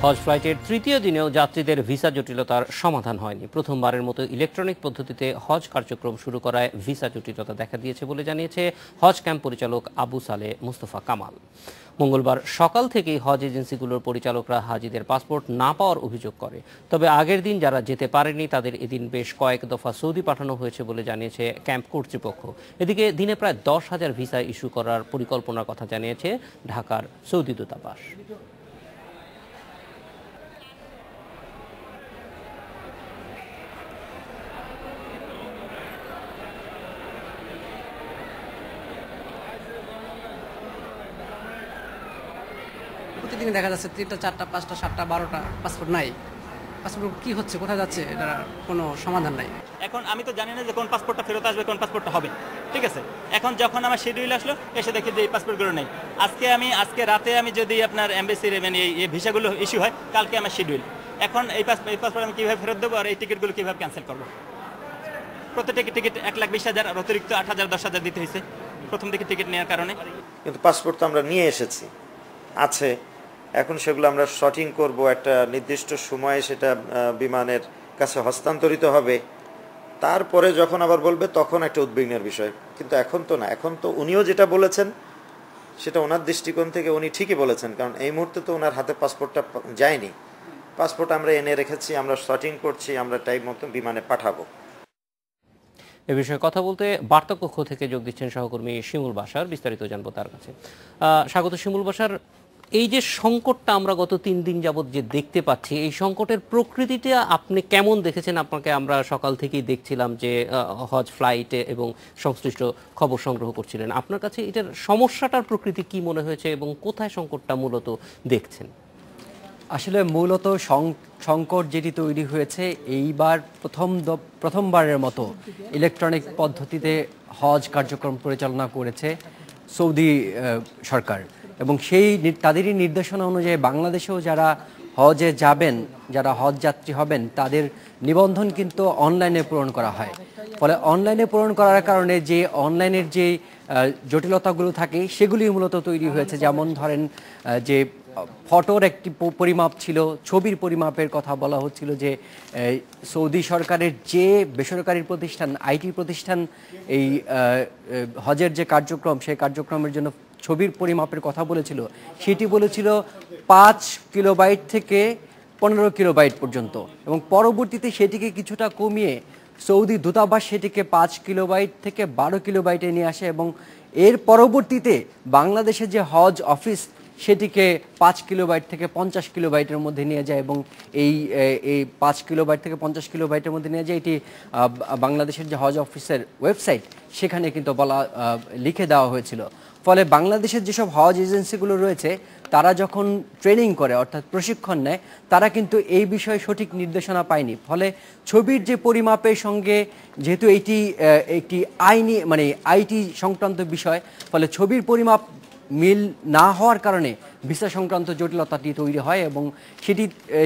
হজ ফ্লাইটের তৃতীয় দিনেও যাত্রীদের ভিসা জটিলতার সমাধান হয়নি। প্রথমবারের মতো ইলেকট্রনিক পদ্ধতিতে হজ কার্যক্রম শুরু করায় ভিসা জটিলতা দেখা দিয়েছে বলে জানিয়েছে হজ ক্যাম্প পরিচালক আবু সালে মুস্তফা কামাল। মঙ্গলবার সকাল থেকেই হজ এজেন্সিগুলোর পরিচালকরা হাজিদের পাসপোর্ট না পাওয়ার অভিযোগ করে। তবে আগের দিন যারা যেতে পারেনি তাদের এদিন বেশ কয়েক দফা সৌদি পাঠানো হয়েছে বলে জানিয়েছে ক্যাম্প কর্তৃপক্ষ। এদিকে দিনে প্রায় 10,000 ভিসা ইস্যু করার পরিকল্পনার কথা জানিয়েছে ঢাকার সৌদি দূতাবাস। প্রতিদিন দেখা যাচ্ছে 3টা 4টা 5টা 7টা 12টা পাসপোর্ট নাই। পাসপোর্ট কি হচ্ছে, কোথায় যাচ্ছে, এটার কোনো সমাধান নাই। এখন আমি তো জানি না যে কোন পাসপোর্টটা ফেরত আসবে, কোন পাসপোর্টটা হবে। ঠিক আছে, এখন যখন আমার শিডিউল আসলো এসে দেখি যে এই পাসপোর্টগুলো নেই। আজকে রাতে আমি যদি আপনার এমবেসির এই ভিসাগুলো ইস্যু হয়, কালকে আমার শিডিউল। এখন এই পাসপোর্ট আমি কীভাবে ফেরত দেবো আর এই টিকিটগুলো কীভাবে ক্যান্সেল করবো? প্রত্যেকটা টিকিট 1,20,000 আর অতিরিক্ত 8,000 10,000 দিতে হয়েছে প্রথম দিকে টিকিট নেওয়ার কারণে। কিন্তু পাসপোর্ট তো আমরা নিয়ে এসেছি, আছে। এখন সেগুলো আমরা শর্টিং করব, একটা নির্দিষ্ট সময়ে সেটা বিমানের কাছে হস্তান্তরিত হবে। তারপরে যখন আবার বলবে তখন একটা উদ্বিগ্নের বিষয়, কিন্তু এখন তো না। এখন তো উনিও যেটা বলেছেন সেটা ওনার দৃষ্টিকোণ থেকে উনি ঠিকই বলেছেন, কারণ এই মুহূর্তে তো ওনার হাতে পাসপোর্টটা যায়নি। পাসপোর্ট আমরা এনে রেখেছি, আমরা শর্টিং করছি, আমরা টাইম মতো বিমানে পাঠাবো। এ বিষয়ে কথা বলতে বার্তাকক্ষ থেকে যোগ দিচ্ছেন সহকর্মী শিমুল বাশার। বিস্তারিত জানবো তার কাছে। স্বাগত শিমুল বাশার। এই যে সংকটটা আমরা গত 3 দিন যাবত যে দেখতে পাচ্ছি, এই সংকটের প্রকৃতিটা আপনি কেমন দেখেছেন? আপনাকে আমরা সকাল থেকেই দেখছিলাম যে হজ ফ্লাইটে এবং সংশ্লিষ্ট খবর সংগ্রহ করছিলেন। আপনার কাছে এটার সমস্যাটার প্রকৃতি কি মনে হয়েছে এবং কোথায় সংকটটা মূলত দেখছেন? আসলে মূলত সংকট যেটি তৈরি হয়েছে, এইবার প্রথমবারের মতো ইলেকট্রনিক পদ্ধতিতে হজ কার্যক্রম পরিচালনা করেছে সৌদি সরকার, এবং তাদেরই নির্দেশনা অনুযায়ী বাংলাদেশেও যারা হজে যাবেন, যারা হজ যাত্রী হবেন, তাদের নিবন্ধন কিন্তু অনলাইনে পূরণ করা হয়। ফলে অনলাইনে পূরণ করার কারণে যে অনলাইনের যে জটিলতাগুলো থাকে সেগুলি মূলত তৈরি হয়েছে। যেমন ধরেন যে ফটোর একটি পরিমাপ ছিল, ছবির পরিমাপের কথা বলা হচ্ছিল যে সৌদি সরকারের যে বেসরকারি প্রতিষ্ঠান, আইটি প্রতিষ্ঠান এই হজের যে কার্যক্রম, সেই কার্যক্রমের জন্য ছবির পরিমাপের কথা বলেছিল, সেটি বলেছিল 5 কিলোবাইট থেকে 15 কিলোবাইট পর্যন্ত, এবং পরবর্তীতে সেটিকে কিছুটা কমিয়ে সৌদি দূতাবাস সেটিকে 5 কিলোবাইট থেকে 12 কিলোবাইটে নিয়ে আসে, এবং এর পরবর্তীতে বাংলাদেশের যে হজ অফিস সেটিকে 5 কিলোবাইট থেকে 50 কিলোবাইটের মধ্যে নিয়ে যায়, এবং এই 5 কিলোবাইট থেকে 50 কিলোবাইটের মধ্যে নিয়ে যায়। এটি বাংলাদেশের যে হজ অফিসের ওয়েবসাইট, সেখানে কিন্তু লিখে দেওয়া হয়েছিল। ফলে বাংলাদেশের যেসব হজ এজেন্সিগুলো রয়েছে, তারা যখন ট্রেনিং করে, অর্থাৎ প্রশিক্ষণ নেয়, তারা কিন্তু এই বিষয়ে সঠিক নির্দেশনা পায়নি। ফলে ছবির যে পরিমাপের সঙ্গে, যেহেতু এটি একটি আইটি সংক্রান্ত বিষয়, ফলে ছবির পরিমাপ মিল না হওয়ার কারণে ভিসা সংক্রান্ত জটিলতাটি তৈরি হয়, এবং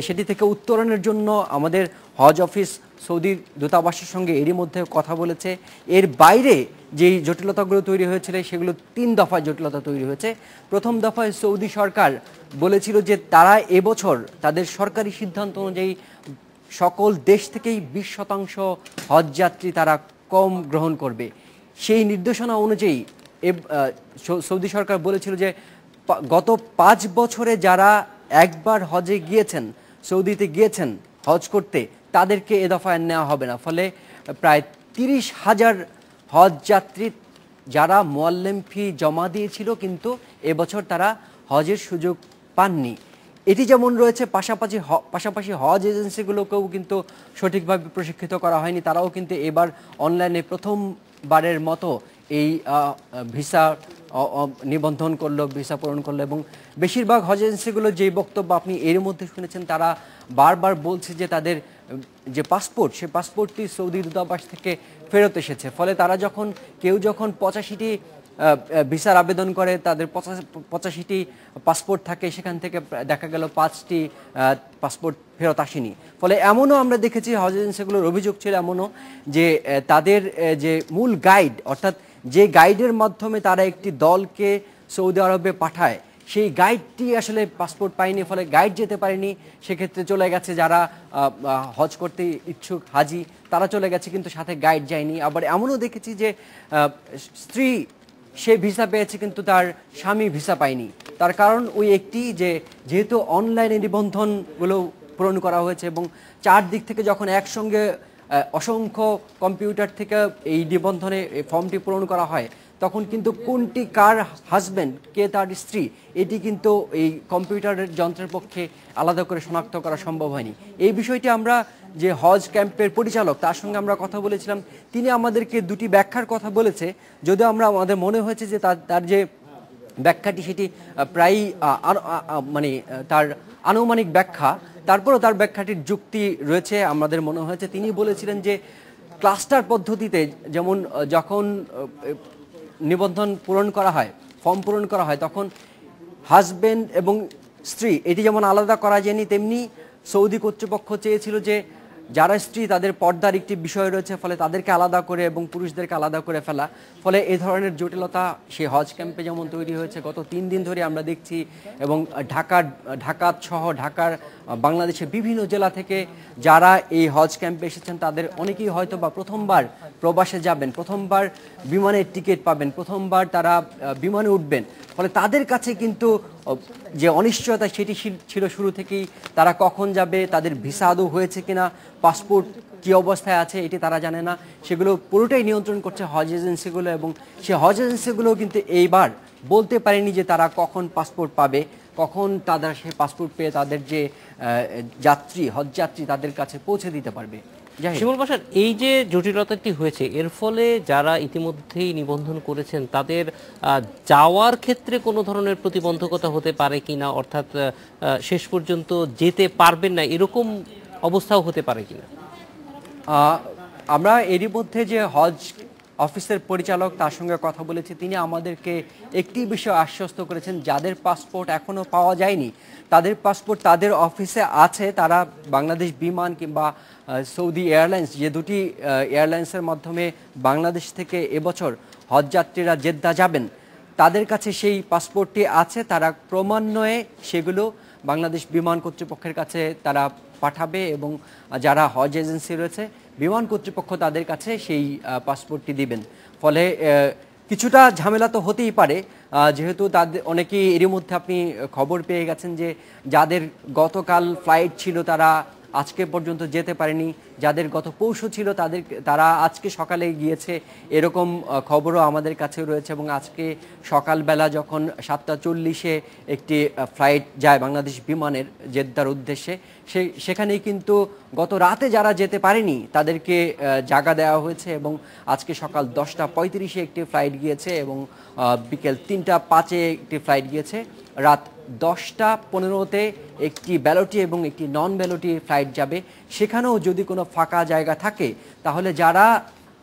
সেটি থেকে উত্তরণের জন্য আমাদের হজ অফিস সৌদি দূতাবাসের সঙ্গে এরই মধ্যে কথা বলেছে। এর বাইরে যেই জটিলতাগুলো তৈরি হয়েছিল, সেগুলো 3 দফায় জটিলতা তৈরি হয়েছে। প্রথম দফায় সৌদি সরকার বলেছিল যে তারা এবছর তাদের সরকারি সিদ্ধান্ত অনুযায়ী সকল দেশ থেকেই 20% হজযাত্রী তারা কম গ্রহণ করবে। সেই নির্দেশনা অনুযায়ী সৌদি সরকার বলেছিল যে গত 5 বছরে যারা একবার হজে গিয়েছেন, সৌদিতে গিয়েছেন হজ করতে, তাদেরকে এ দফায় নেওয়া হবে না। ফলে প্রায় 30,000 হজ যাত্রী যারা মুআল্লিম ফি জমা দিয়েছিল, কিন্তু এবছর তারা হজের সুযোগ পাননি। এটি যেমন রয়েছে, পাশাপাশি হজ এজেন্সিগুলোকেও কিন্তু সঠিকভাবে প্রশিক্ষিত করা হয়নি। তারাও কিন্তু এবার অনলাইনে প্রথমবারের মতো এই ভিসা নিবন্ধন করলো, ভিসা পূরণ করলো, এবং বেশিরভাগ হজ এজেন্সিগুলো যেই বক্তব্য আপনি এর মধ্যে শুনেছেন, তারা বারবার বলছে যে তাদের যে পাসপোর্ট, সে পাসপোর্টটি সৌদি দূতাবাস থেকে ফেরত এসেছে। ফলে তারা যখন 85টি ভিসার আবেদন করে, তাদের 85টি পাসপোর্ট থাকে, সেখান থেকে দেখা গেল 5টি পাসপোর্ট ফেরত আসেনি। ফলে এমনও আমরা দেখেছি, হজ এজেন্সিগুলোর অভিযোগ ছিল এমনও যে তাদের যে মূল গাইড, অর্থাৎ যে গাইডের মাধ্যমে তারা একটি দলকে সৌদি আরবে পাঠায়, সেই গাইডটি আসলে পাসপোর্ট পায়নি, ফলে গাইড যেতে পারেনি, সেক্ষেত্রে চলে গেছে যারা হজ করতে ইচ্ছুক হাজি তারা চলে গেছে, কিন্তু সাথে গাইড যায়নি। আবার এমনও দেখেছি যে স্ত্রী সে ভিসা পেয়েছে কিন্তু তার স্বামী ভিসা পায়নি। তার কারণ ওই একটি যে যেহেতু অনলাইনে নিবন্ধনগুলো পূরণ করা হয়েছে এবং চারদিক থেকে যখন একসঙ্গে অসংখ্য কম্পিউটার থেকে এই নিবন্ধনে ফর্মটি পূরণ করা হয়, তখন কিন্তু কোনটি কার হাজব্যান্ড, কে তার স্ত্রী, এটি কিন্তু এই কম্পিউটারের যন্ত্রের পক্ষে আলাদা করে শনাক্ত করা সম্ভব হয়নি। এই বিষয়টি আমরা যে হজ ক্যাম্পের পরিচালক তার সঙ্গে আমরা কথা বলেছিলাম, তিনি আমাদেরকে দুটি ব্যাখ্যার কথা বলেছে, যদিও আমাদের মনে হয়েছে যে তার যে ব্যাখ্যাটি সেটি প্রায় মানে তার আনুমানিক ব্যাখ্যা, তারপরও তার ব্যাখ্যাটির যুক্তি রয়েছে আমাদের মনে হয়েছে। তিনি বলেছিলেন যে ক্লাস্টার পদ্ধতিতে যেমন যখন নিবন্ধন পূরণ করা হয়, ফর্ম পূরণ করা হয়, তখন হাজব্যান্ড এবং স্ত্রী এটি যেমন আলাদা করা যায়নি, তেমনি সৌদি কর্তৃপক্ষ চেয়েছিল যে যারা স্ত্রী তাদের পর্দার একটি বিষয় রয়েছে, ফলে তাদেরকে আলাদা করে এবং পুরুষদেরকে আলাদা করে ফেলা, ফলে এই ধরনের জটিলতা সেই হজ ক্যাম্পে যেমন তৈরি হয়েছে গত 3 দিন ধরে আমরা দেখছি। এবং ঢাকা সহ ঢাকার বাংলাদেশের বিভিন্ন জেলা থেকে যারা এই হজ ক্যাম্পে এসেছেন তাদের অনেকেই হয়তো বা প্রথমবার প্রবাসে যাবেন, প্রথমবার বিমানের টিকিট পাবেন, প্রথমবার তারা বিমানে উঠবেন, ফলে তাদের কাছে কিন্তু যে অনিশ্চয়তা সেটি ছিল শুরু থেকেই। তারা কখন যাবে, তাদের ভিসা আদৌ হয়েছে কিনা, পাসপোর্ট কী অবস্থায় আছে এটি তারা জানে না, সেগুলো পুরোটাই নিয়ন্ত্রণ করছে হজ এজেন্সিগুলো। এবং সে হজ এজেন্সিগুলো কিন্তু এইবার বলতে পারেনি যে তারা কখন পাসপোর্ট পাবে, কখন তারা সে পাসপোর্ট পেয়ে তাদের যে যাত্রী হজ যাত্রী তাদের কাছে পৌঁছে দিতে পারবে। শিমুল বাশার, এই যে জটিলতাটি হয়েছে এর ফলে যারা ইতিমধ্যেই নিবন্ধন করেছেন তাদের যাওয়ার ক্ষেত্রে কোনো ধরনের প্রতিবন্ধকতা হতে পারে কিনা, অর্থাৎ শেষ পর্যন্ত যেতে পারবেন না এরকম অবস্থাও হতে পারে কিনা? আমরা এরই মধ্যে যে হজ অফিসের পরিচালক তার সঙ্গে কথা বলেছি, তিনি আমাদেরকে একটি বিষয় আশ্বস্ত করেছেন, যাদের পাসপোর্ট এখনও পাওয়া যায়নি তাদের পাসপোর্ট তাদের অফিসে আছে। তারা বাংলাদেশ বিমান কিংবা সৌদি এয়ারলাইন্স, যে দুটি এয়ারলাইন্সের মাধ্যমে বাংলাদেশ থেকে এবছর হজযাত্রীরা জেদ্দা যাবেন, তাদের কাছে সেই পাসপোর্টটি আছে। তারা ক্রমান্বয়ে সেগুলো বাংলাদেশ বিমান কর্তৃপক্ষের কাছে তারা পাঠাবে এবং যারা হজ এজেন্সি রয়েছে বিমান কর্তৃপক্ষ তাদের কাছে সেই পাসপোর্টটি দিবেন। ফলে কিছুটা ঝামেলা তো হতেই পারে, যেহেতু তাদের অনেকেই এরই মধ্যে আপনি খবর পেয়ে গেছেন যে যাদের গতকাল ফ্লাইট ছিল তারা আজকে পর্যন্ত যেতে পারেনি, যাদের গত পরশু ছিল তারা আজকে সকালে গিয়েছে, এরকম খবরও আমাদের কাছে রয়েছে। এবং আজকে সকালবেলা যখন 7:40-এ একটি ফ্লাইট যায় বাংলাদেশ বিমানের জেদ্দার উদ্দেশ্যে, সেখানেই কিন্তু গত রাতে যারা যেতে পারেনি তাদেরকে জায়গা দেওয়া হয়েছে। এবং আজকে সকাল 10:35-এ একটি ফ্লাইট গিয়েছে এবং বিকেল 3:05-এ একটি ফ্লাইট গিয়েছে। রাত 10:15-তে একটি ব্যালটি এবং একটি নন ব্যালটি ফ্লাইট যাবে। সেখানেও যদি কোনো ফাঁকা জায়গা থাকে তাহলে যারা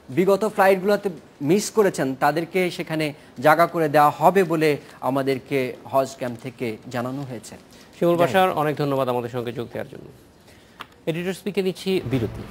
বিগত ফ্লাইটগুলোতে মিস করেছেন তাদেরকে সেখানে জায়গা করে দেওয়া হবে বলে আমাদেরকে হজ ক্যাম্প থেকে জানানো হয়েছে। শিমুল বাশার, অনেক ধন্যবাদ আমাদের সঙ্গে যোগ দেওয়ার জন্য। এডিটর স্পিকে নিচ্ছি বিরতি।